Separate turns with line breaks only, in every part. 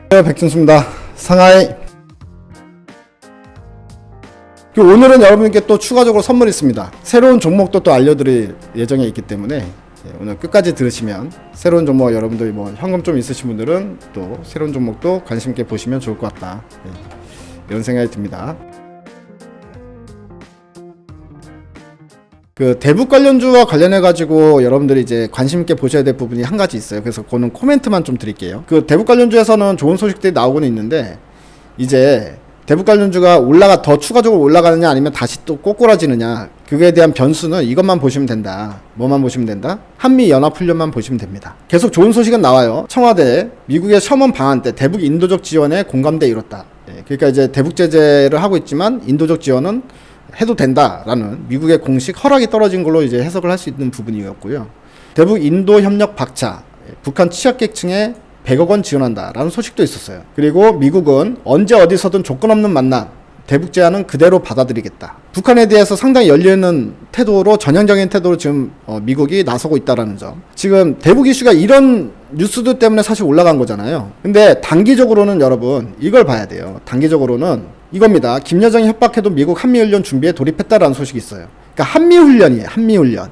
백준수입니다. 상하이. 오늘은 여러분께 또 추가적으로 선물이 있습니다. 새로운 종목도 또 알려드릴 예정에 있기 때문에 오늘 끝까지 들으시면 새로운 종목, 여러분들이 뭐 현금 좀 있으신 분들은 또 새로운 종목도 관심 있게 보시면 좋을 것 같다, 이런 생각이 듭니다. 그 대북 관련주와 관련해 가지고 여러분들이 이제 관심 있게 보셔야 될 부분이 한 가지 있어요. 그래서 그거는 코멘트만 좀 드릴게요. 그 대북 관련주에서는 좋은 소식들이 나오고는 있는데, 이제 대북 관련주가 더 추가적으로 올라가느냐 아니면 다시 또 꼬꾸라지느냐, 그거에 대한 변수는 이것만 보시면 된다. 뭐만 보시면 된다? 한미 연합훈련만 보시면 됩니다. 계속 좋은 소식은 나와요. 청와대 미국의 셔먼 방한 때 대북 인도적 지원에 공감대 이뤘다. 그러니까 이제 대북 제재를 하고 있지만 인도적 지원은 해도 된다라는 미국의 공식 허락이 떨어진 걸로 이제 해석을 할 수 있는 부분이었고요. 대북 인도 협력 박차, 북한 취약계층에 100억 원 지원한다라는 소식도 있었어요. 그리고 미국은 언제 어디서든 조건 없는 만남, 대북 제안은 그대로 받아들이겠다. 북한에 대해서 상당히 열려있는 태도로, 전향적인 태도로 지금 미국이 나서고 있다라는 점. 지금 대북 이슈가 이런 뉴스들 때문에 사실 올라간 거잖아요. 근데 단기적으로는 여러분 이걸 봐야 돼요. 단기적으로는 이겁니다. 김여정이 협박해도 미국 한미훈련 준비에 돌입했다라는 소식이 있어요. 그러니까 한미훈련이에요. 한미훈련.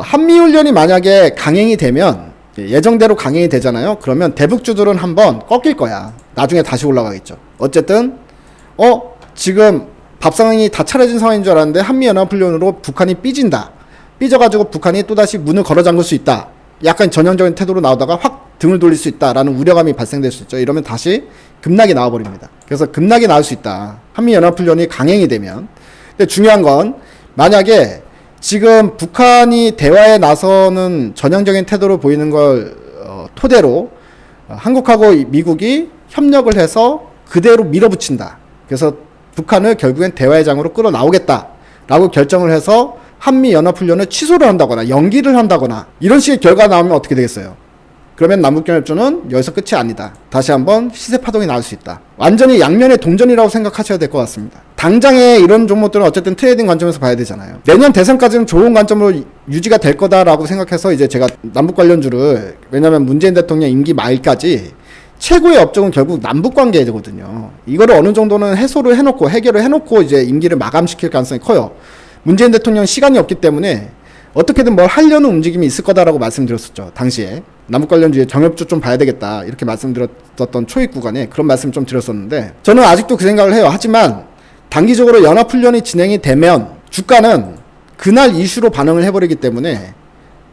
한미훈련이 만약에 강행이 되면, 예정대로 강행이 되잖아요. 그러면 대북주들은 한번 꺾일 거야. 나중에 다시 올라가겠죠. 어쨌든 지금 밥상이 다 차려진 상황인 줄 알았는데 한미연합훈련으로 북한이 삐진다. 삐져가지고 북한이 또다시 문을 걸어 잠글 수 있다. 약간 전형적인 태도로 나오다가 확 등을 돌릴 수 있다라는 우려감이 발생될 수 있죠. 이러면 다시 급락이 나와버립니다. 그래서 급락이 나올 수 있다. 한미연합훈련이 강행이 되면. 근데 중요한 건, 만약에 지금 북한이 대화에 나서는 전형적인 태도를 보이는 걸 토대로 한국하고 미국이 협력을 해서 그대로 밀어붙인다. 그래서 북한을 결국엔 대화의 장으로 끌어나오겠다라고 결정을 해서 한미연합훈련을 취소를 한다거나 연기를 한다거나 이런 식의 결과가 나오면 어떻게 되겠어요? 그러면 남북경협조는 여기서 끝이 아니다. 다시 한번 시세파동이 나올 수 있다. 완전히 양면의 동전이라고 생각하셔야 될 것 같습니다. 당장에 이런 종목들은 어쨌든 트레이딩 관점에서 봐야 되잖아요. 내년 대선까지는 좋은 관점으로 유지가 될 거다라고 생각해서 이제 제가 남북 관련주를, 왜냐하면 문재인 대통령 임기 말까지 최고의 업종은 결국 남북관계거든요. 이거를 어느 정도는 해소를 해놓고 해결을 해놓고 이제 임기를 마감시킬 가능성이 커요. 문재인 대통령 시간이 없기 때문에 어떻게든 뭘 하려는 움직임이 있을 거다라고 말씀드렸었죠. 당시에 남북 관련주의 정협주 좀 봐야 되겠다 이렇게 말씀드렸던 초입 구간에 그런 말씀 좀 드렸었는데, 저는 아직도 그 생각을 해요. 하지만 단기적으로 연합훈련이 진행이 되면 주가는 그날 이슈로 반응을 해버리기 때문에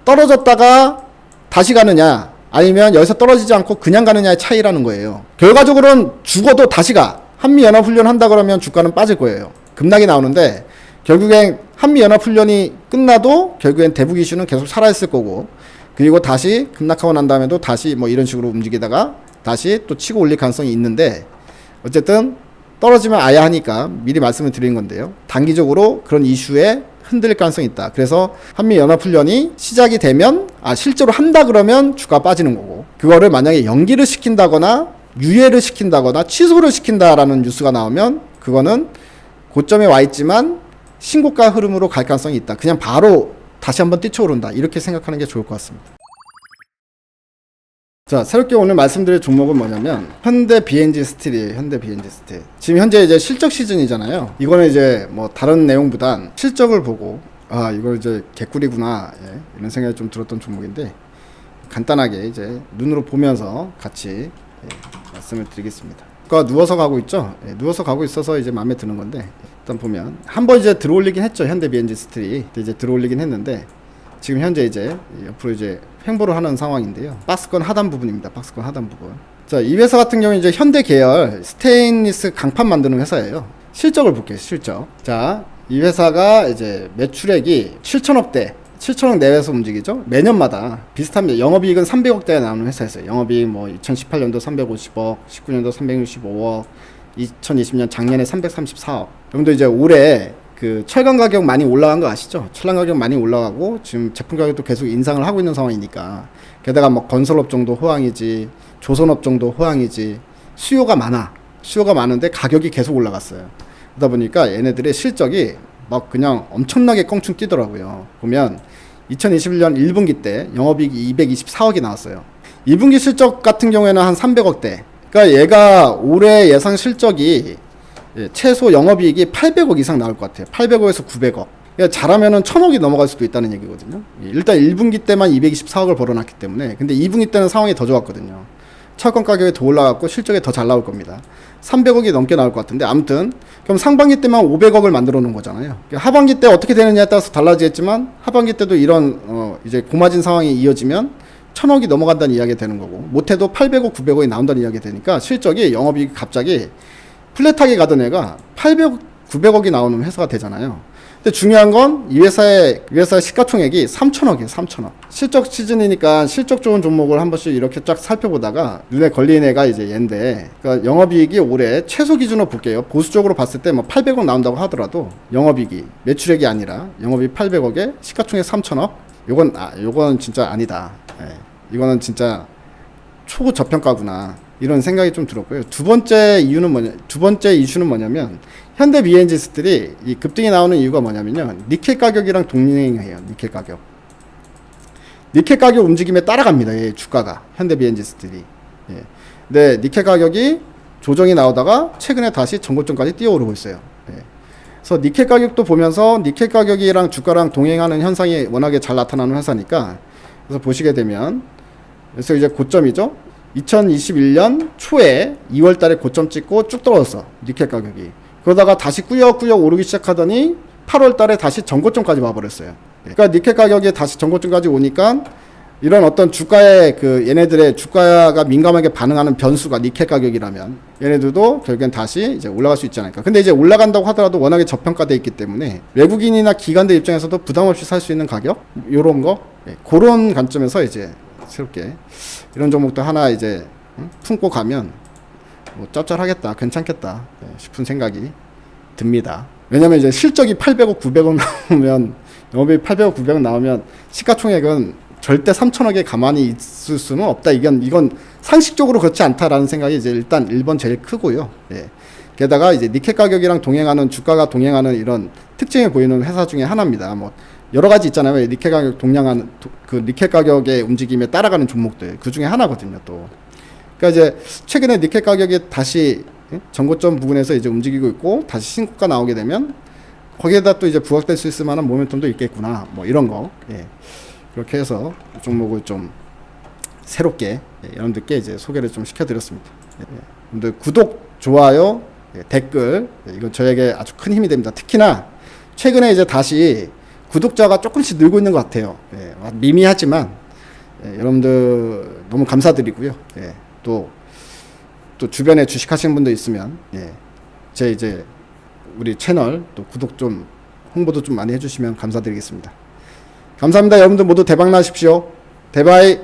떨어졌다가 다시 가느냐 아니면 여기서 떨어지지 않고 그냥 가느냐의 차이라는 거예요. 결과적으로는 죽어도 다시 가. 한미연합훈련 한다 그러면 주가는 빠질 거예요. 급락이 나오는데, 결국엔 한미연합훈련이 끝나도 결국엔 대북 이슈는 계속 살아있을 거고, 그리고 다시 급락하고 난 다음에도 다시 뭐 이런 식으로 움직이다가 다시 또 치고 올릴 가능성이 있는데, 어쨌든 떨어지면 아야 하니까 미리 말씀을 드리는 건데요. 단기적으로 그런 이슈에 흔들릴 가능성이 있다. 그래서 한미연합훈련이 시작이 되면, 실제로 한다 그러면 주가 빠지는 거고, 그거를 만약에 연기를 시킨다거나 유예를 시킨다거나 취소를 시킨다라는 뉴스가 나오면 그거는 고점에 와 있지만 신고가 흐름으로 갈 가능성이 있다. 그냥 바로 다시 한번 뛰쳐오른다. 이렇게 생각하는 게 좋을 것 같습니다. 자, 새롭게 오늘 말씀드릴 종목은 뭐냐면 현대 BNG 스틸이에요. 현대 BNG 스틸. 지금 현재 이제 실적 시즌이잖아요. 이거는 이제 뭐 다른 내용보단 실적을 보고 이거 이제 개꿀이구나, 이런 생각이 좀 들었던 종목인데, 간단하게 이제 눈으로 보면서 같이 말씀을 드리겠습니다. 누워서 가고 있죠. 누워서 가고 있어서 이제 마음에 드는 건데, 일단 보면 한번 이제 들어올리긴 했죠. 현대 BNG 스틸이 이제 들어올리긴 했는데, 지금 현재 이제 옆으로 이제 횡보를 하는 상황인데요. 박스권 하단 부분입니다. 박스권 하단 부분. 자, 이 회사 같은 경우는 이제 현대 계열 스테인리스 강판 만드는 회사예요. 실적을 볼게요. 실적. 자, 이 회사가 이제 매출액이 7천억대, 7천억 내외에서 움직이죠. 매년마다 비슷합니다. 영업이익은 300억대에 나오는 회사였어요. 영업이익 뭐 2018년도 350억, 19년도 365억, 2020년 작년에 334억. 여러분들 이제 올해 그 철강 가격 많이 올라간 거 아시죠? 철강 가격 많이 올라가고 지금 제품 가격도 계속 인상을 하고 있는 상황이니까, 게다가 뭐 건설업종도 호황이지, 조선업종도 호황이지, 수요가 많은데 가격이 계속 올라갔어요. 그러다 보니까 얘네들의 실적이 막 그냥 엄청나게 껑충 뛰더라고요. 보면 2021년 1분기 때 영업이익이 224억이 나왔어요. 2분기 실적 같은 경우에는 한 300억대, 그러니까 얘가 올해 예상 실적이 최소 영업이익이 800억 이상 나올 것 같아요. 800억에서 900억. 그러니까 잘하면은 1000억이 넘어갈 수도 있다는 얘기거든요. 일단 1분기 때만 224억을 벌어놨기 때문에. 근데 2분기 때는 상황이 더 좋았거든요. 철권 가격이 더 올라갔고 실적이 더 잘 나올 겁니다. 300억이 넘게 나올 것 같은데, 아무튼 그럼 상반기 때만 500억을 만들어 놓은 거잖아요. 하반기 때 어떻게 되느냐에 따라서 달라지겠지만 하반기 때도 이런 이제 고마진 상황이 이어지면 1000억이 넘어간다는 이야기가 되는 거고, 못해도 800억, 900억이 나온다는 이야기가 되니까 실적이 영업이익 갑자기 플랫하게 가던 애가 800억, 900억이 나오는 회사가 되잖아요. 근데 중요한 건 이 회사의 시가총액이 3천억이에요. 3천억. 실적 시즌이니까 실적 좋은 종목을 한 번씩 이렇게 쫙 살펴보다가 눈에 걸린 애가 이제 얘인데, 그러니까 영업이익이 올해 최소 기준으로 볼게요. 보수적으로 봤을 때 뭐 800억 나온다고 하더라도 영업이익이 매출액이 아니라 영업이익 800억에 시가총액 3천억. 요건 진짜 아니다. 이거는 진짜 초저평가구나. 이런 생각이 좀 들었고요. 두 번째 이슈는 뭐냐면, 현대 비엔지스들이 이 급등이 나오는 이유가 뭐냐면요. 니켈 가격이랑 동행해요. 니켈 가격 움직임에 따라갑니다. 예, 주가가. 현대 비엔지스들이. 예. 근데 니켈 가격이 조정이 나오다가 최근에 다시 전고점까지 뛰어오르고 있어요. 예. 그래서 니켈 가격도 보면서 니켈 가격이랑 주가랑 동행하는 현상이 워낙에 잘 나타나는 회사니까, 그래서 보시게 되면, 그래서 이제 고점이죠. 2021년 초에 2월 달에 고점 찍고 쭉 떨어졌어. 니켈 가격이. 그러다가 다시 꾸역꾸역 오르기 시작하더니 8월 달에 다시 전고점까지 와버렸어요. 그러니까 니켈 가격이 다시 전고점까지 오니까 이런 어떤 주가의 얘네들의 주가가 민감하게 반응하는 변수가 니켈 가격이라면 얘네들도 결국엔 다시 이제 올라갈 수 있지 않을까. 근데 이제 올라간다고 하더라도 워낙에 저평가되어 있기 때문에 외국인이나 기관들 입장에서도 부담 없이 살 수 있는 가격? 요런 거? 그런 관점에서 이제 새롭게 이런 종목도 하나 이제 품고 가면 뭐 짭짤하겠다, 괜찮겠다 싶은 생각이 듭니다. 왜냐면 이제 실적이 800억, 900억 나오면, 영업이익 800억, 900억 나오면 시가총액은 절대 3천억에 가만히 있을 수는 없다. 이건 상식적으로 그렇지 않다라는 생각이 이제 일단 1번 제일 크고요. 예. 게다가 이제 니켈 가격이랑 동행하는, 주가가 동행하는 이런 특징을 보이는 회사 중에 하나입니다. 뭐 여러 가지 있잖아요. 니켈 가격 동향하는, 니켈 가격의 움직임에 따라가는 종목들. 그 중에 하나거든요, 또. 그러니까 이제 최근에 니켈 가격이 다시 전고점 부분에서 이제 움직이고 있고 다시 신고가 나오게 되면 거기에다 또 이제 부각될 수 있을 만한 모멘텀도 있겠구나. 뭐 이런 거. 예. 그렇게 해서 종목을 좀 새롭게 여러분들께 이제 소개를 좀 시켜드렸습니다. 여러분들 구독, 좋아요, 댓글 이건 저에게 아주 큰 힘이 됩니다. 특히나 최근에 이제 다시 구독자가 조금씩 늘고 있는 것 같아요. 미미하지만 여러분들 너무 감사드리고요. 또 주변에 주식하시는 분도 있으면 제 이제 우리 채널 또 구독 좀 홍보도 좀 많이 해주시면 감사드리겠습니다. 감사합니다. 여러분들 모두 대박 나십시오. 대바이.